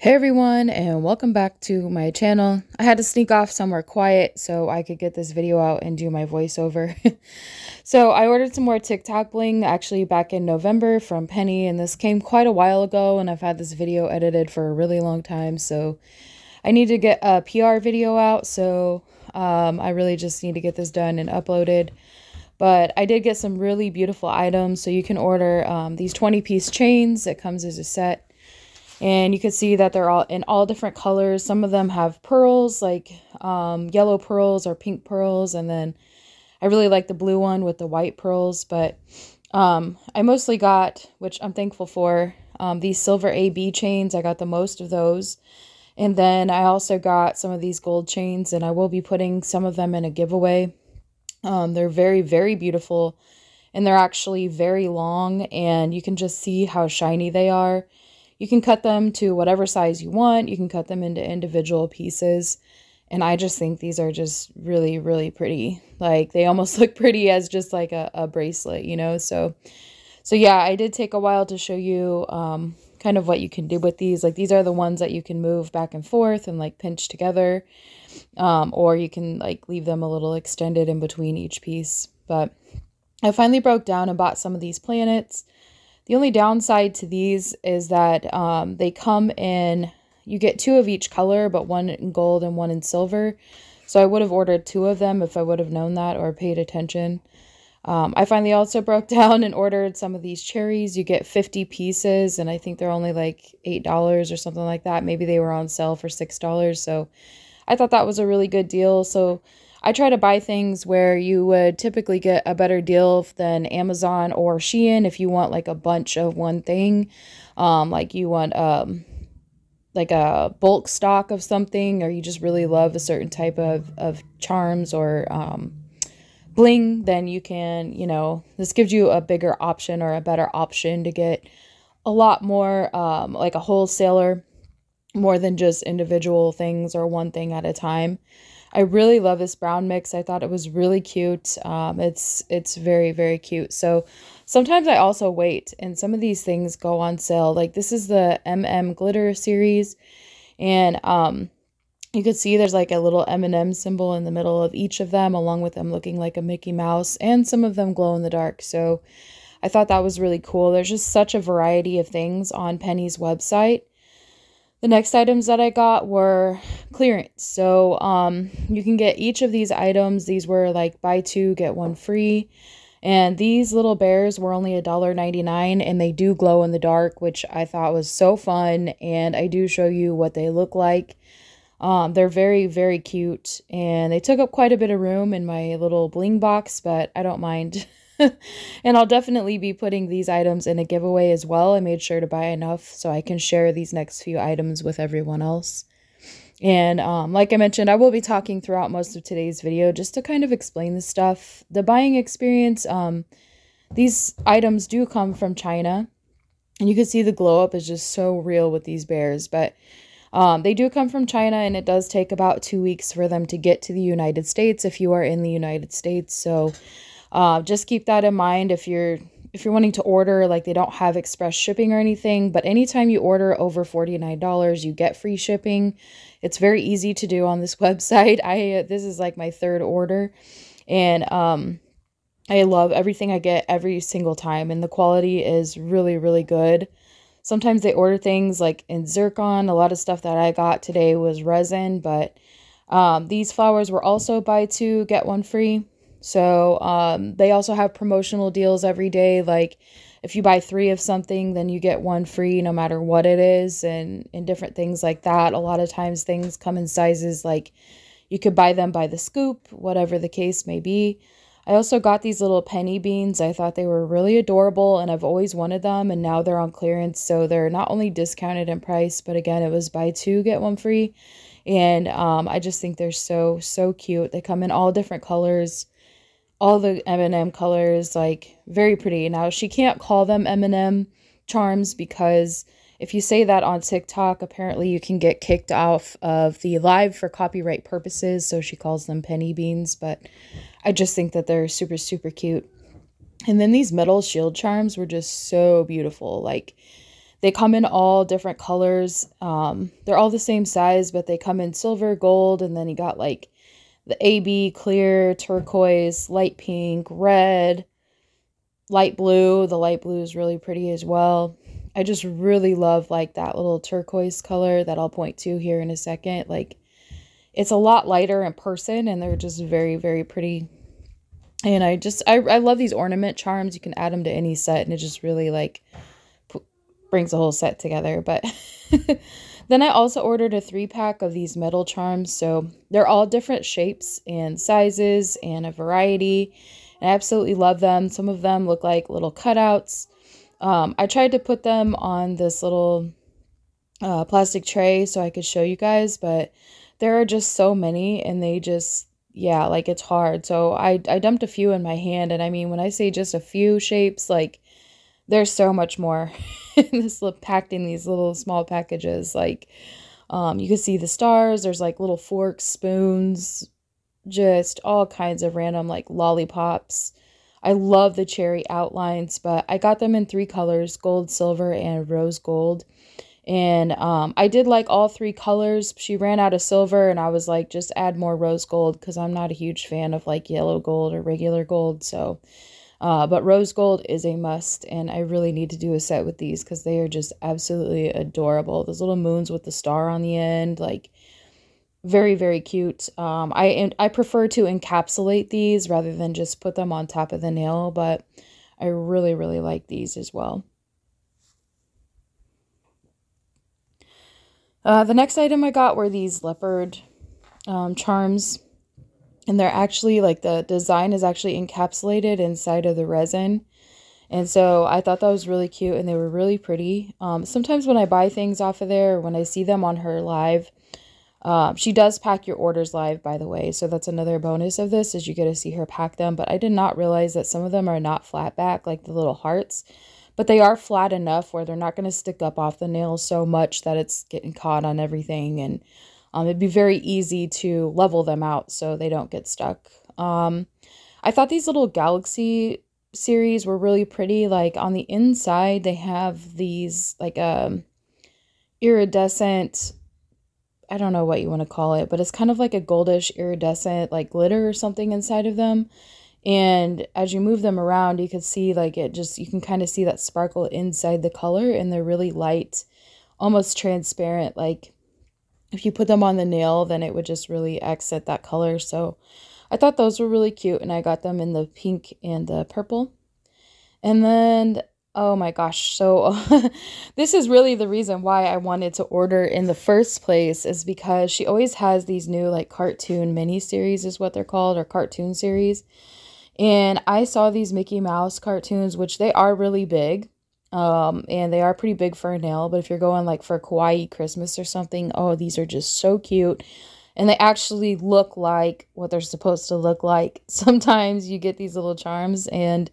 Hey everyone, and welcome back to my channel. I had to sneak off somewhere quiet so I could get this video out and do my voiceover. So I ordered some more TikTok bling actually back in November from Penny, and this came quite a while ago, and I've had this video edited for a really long time, so I need to get a PR video out, so I really just need to get this done and uploaded. But I did get some really beautiful items, so you can order these 20-piece chains. It comes as a set. And you can see that they're all in all different colors. Some of them have pearls, like yellow pearls or pink pearls. And then I really like the blue one with the white pearls. But I mostly got, which I'm thankful for, these silver AB chains. I got the most of those. And then I also got some of these gold chains. And I will be putting some of them in a giveaway. They're very, very beautiful. And they're actually very long. And you can just see how shiny they are. You can cut them to whatever size you want. You can cut them into individual pieces. And I just think these are just really, really pretty. Like, they almost look pretty as just like a bracelet, you know? So yeah, I did take a while to show you kind of what you can do with these. Like, these are the ones that you can move back and forth and like pinch together. Or you can like leave them a little extended in between each piece. But I finally broke down and bought some of these planets. The only downside to these is that they come in, you get two of each color, but one in gold and one in silver. So I would have ordered two of them if I would have known that or paid attention. I finally also broke down and ordered some of these cherries. You get 50 pieces, and I think they're only like $8 or something like that. Maybe they were on sale for $6. So I thought that was a really good deal. So I try to buy things where you would typically get a better deal than Amazon or Shein if you want like a bunch of one thing. Like you want like a bulk stock of something, or you just really love a certain type of charms or bling, then you can, you know, this gives you a bigger option or a better option to get a lot more like a wholesaler, more than just individual things or one thing at a time. I really love this brown mix. I thought it was really cute. It's very, very cute. So sometimes I also wait, and some of these things go on sale. Like this is the glitter series, and you can see there's like a little M&M symbol in the middle of each of them, along with them looking like a Mickey Mouse, and some of them glow in the dark. So I thought that was really cool. There's just such a variety of things on Penny's website. The next items that I got were clearance. So you can get each of these items. These were like buy two, get one free. And these little bears were only $1.99, and they do glow in the dark, which I thought was so fun. And I do show you what they look like. They're very, very cute. And they took up quite a bit of room in my little bling box, but I don't mind. And I'll definitely be putting these items in a giveaway as well. I made sure to buy enough so I can share these next few items with everyone else. And like I mentioned, I will be talking throughout most of today's video just to kind of explain this stuff. The buying experience, these items do come from China. And you can see the glow up is just so real with these bears. But they do come from China, and it does take about 2 weeks for them to get to the United States if you are in the United States. So just keep that in mind if you're wanting to order. Like, they don't have express shipping or anything, but anytime you order over $49, you get free shipping. It's very easy to do on this website. This is like my third order, and I love everything I get every single time, and the quality is really, really good. Sometimes they order things like in zircon. A lot of stuff that I got today was resin, but these flowers were also buy two, get one free. So they also have promotional deals every day. Like if you buy 3 of something, then you get 1 free no matter what it is, and different things like that. A lot of times things come in sizes like you could buy them by the scoop, whatever the case may be. I also got these little penny beans. I thought they were really adorable, and I've always wanted them, and now they're on clearance. So they're not only discounted in price, but again, it was buy 2, get 1 free. And I just think they're so, so cute. They come in all different colors. All the M&M colors, like very pretty. Now, she can't call them M&M charms because if you say that on TikTok, apparently you can get kicked off of the live for copyright purposes. So she calls them penny beans, but I just think that they're super, super cute. And then these metal shield charms were just so beautiful. Like They come in all different colors. They're all the same size, but they come in silver, gold, and then you got like the AB, clear, turquoise, light pink, red, light blue. The light blue is really pretty as well. I just really love like that little turquoise color that I'll point to here in a second. Like, it's a lot lighter in person, and they're just very, very pretty. And I love these ornament charms. You can add them to any set, and it just really like brings the whole set together. But then I also ordered a 3-pack of these metal charms. So they're all different shapes and sizes and a variety. And I absolutely love them. Some of them look like little cutouts. I tried to put them on this little plastic tray so I could show you guys, but there are just so many, and they just, yeah, like it's hard. So I dumped a few in my hand, and I mean, when I say just a few shapes, like there's so much more in this packed in these little small packages. Like, you can see the stars. There's like little forks, spoons, just all kinds of random like lollipops. I love the cherry outlines, but I got them in 3 colors: gold, silver, and rose gold. And I did like all 3 colors. She ran out of silver, and I was like, just add more rose gold, because I'm not a huge fan of like yellow gold or regular gold. So, but rose gold is a must, and I really need to do a set with these because they are just absolutely adorable. Those little moons with the star on the end, like very, very cute. I prefer to encapsulate these rather than just put them on top of the nail, but I really, really like these as well. The next item I got were these leopard charms, and they're actually like the design is actually encapsulated inside of the resin. And so I thought that was really cute, and they were really pretty. Sometimes when I buy things off of there, or when I see them on her live, she does pack your orders live, by the way. So that's another bonus of this, is you get to see her pack them. But I did not realize that some of them are not flat back, like the little hearts. But they are flat enough where they're not going to stick up off the nails so much that it's getting caught on everything. And it'd be very easy to level them out so they don't get stuck. I thought these little galaxy series were really pretty. Like on the inside, they have these like iridescent, I don't know what you want to call it, but it's kind of like a goldish iridescent like glitter or something inside of them. And as you move them around, you can see like you can kind of see that sparkle inside the color, and they're really light, almost transparent. Like if you put them on the nail, then it would just really accent that color. So I thought those were really cute, and I got them in the pink and the purple. And then, oh my gosh, so this is really the reason why I wanted to order in the first place, is because she always has these new like cartoon mini series is what they're called, or cartoon series. And I saw these Mickey Mouse cartoons, which they are really big. And they are pretty big for a nail, but if you're going like for kawaii Christmas or something, oh, these are just so cute. And they actually look like what they're supposed to look like. Sometimes you get these little charms and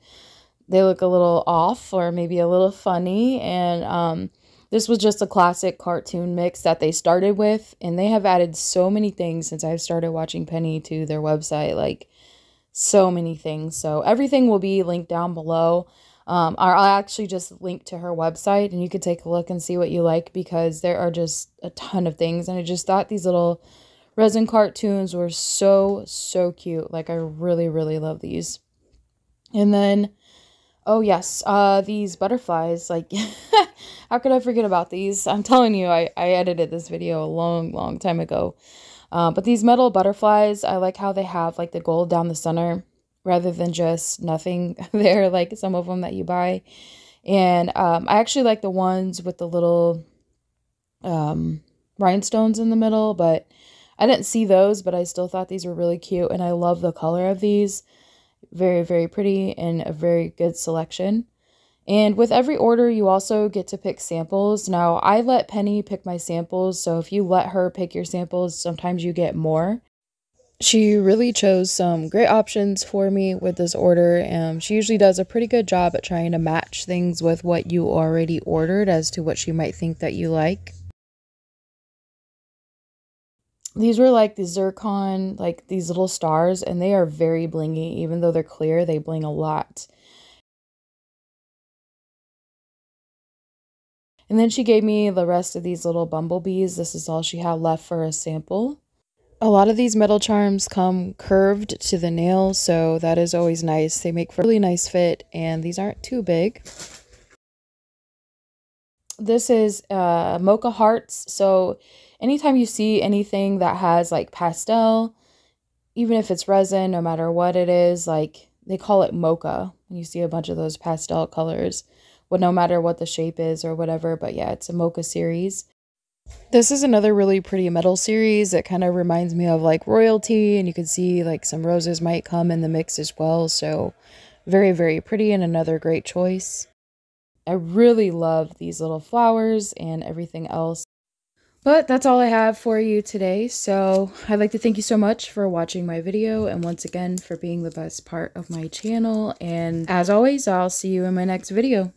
they look a little off, or maybe a little funny. And this was just a classic cartoon mix that they started with, and they have added so many things since I've started watching Penny to their website, like so many things. So everything will be linked down below. I'll actually just link to her website, and you can take a look and see what you like, because there are just a ton of things. And I just thought these little resin cartoons were so, so cute. Like I really, really love these. And then, oh yes, these butterflies, like how could I forget about these? I'm telling you, I edited this video a long, long time ago. But these metal butterflies, I like how they have like the gold down the center rather than just nothing there, like some of them that you buy. And I actually like the ones with the little rhinestones in the middle, but I didn't see those, but I still thought these were really cute. And I love the color of these. Very, very pretty, and a very good selection. And with every order, you also get to pick samples. Now, I let Penny pick my samples, so if you let her pick your samples, sometimes you get more. She really chose some great options for me with this order. She usually does a pretty good job at trying to match things with what you already ordered as to what she might think that you like. These were like the zircon, like these little stars, and they are very blingy. Even though they're clear, they bling a lot. And then she gave me the rest of these little bumblebees. This is all she had left for a sample. A lot of these metal charms come curved to the nail, so that is always nice. They make for a really nice fit, and these aren't too big. This is mocha hearts. So anytime you see anything that has like pastel, even if it's resin, no matter what it is, like they call it mocha when you see a bunch of those pastel colors. Well, no matter what the shape is or whatever, but yeah, it's a mocha series. This is another really pretty metal series. It kind of reminds me of like royalty, and you can see like some roses might come in the mix as well. So very, very pretty and another great choice. I really love these little flowers and everything else. But that's all I have for you today. So I'd like to thank you so much for watching my video, and once again for being the best part of my channel. And as always, I'll see you in my next video.